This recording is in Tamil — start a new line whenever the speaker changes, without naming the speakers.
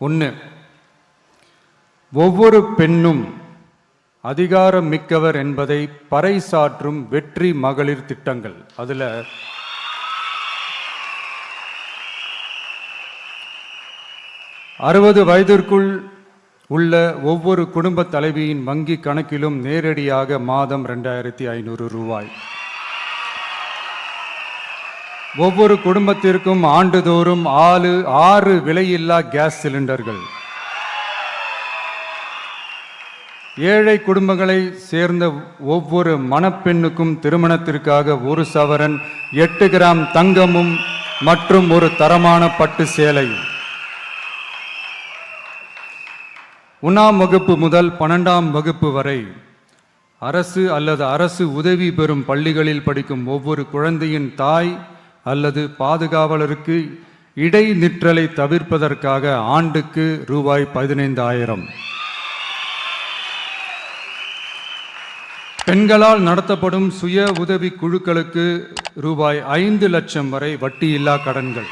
1. ஒவ்வொரு பெண்ணும் அதிகாரம் மிக்கவர் என்பதை பறைசாற்றும் வெற்றி மகளிர் திட்டங்கள். அதில் 60 வயதிற்குள் உள்ள ஒவ்வொரு குடும்ப தலைவியின் வங்கி கணக்கிலும் நேரடியாக மாதம் 2500 ரூபாய். ஒவ்வொரு குடும்பத்திற்கும் ஆண்டுதோறும் 6 விலையில்லா கேஸ் சிலிண்டர்கள். ஏழை குடும்பங்களை சேர்ந்த ஒவ்வொரு மணப்பெண்ணுக்கும் திருமணத்திற்காக 1 சவரன் 8 கிராம் தங்கமும் மற்றும் ஒரு தரமான பட்டு சேலை. 1ஆம் வகுப்பு முதல் 12ஆம் வகுப்பு வரை அரசு அல்லது அரசு உதவி பெறும் பள்ளிகளில் படிக்கும் ஒவ்வொரு குழந்தையின் தாய் அல்லது பாதுகாவலருக்கு இடைநிற்றலை தவிர்ப்பதற்காக ஆண்டுக்கு ரூபாய் 15,000. பெண்களால் நடத்தப்படும் சுய உதவி குழுக்களுக்கு ரூபாய் 5 லட்சம் வரை வட்டியில்லா கடன்கள்.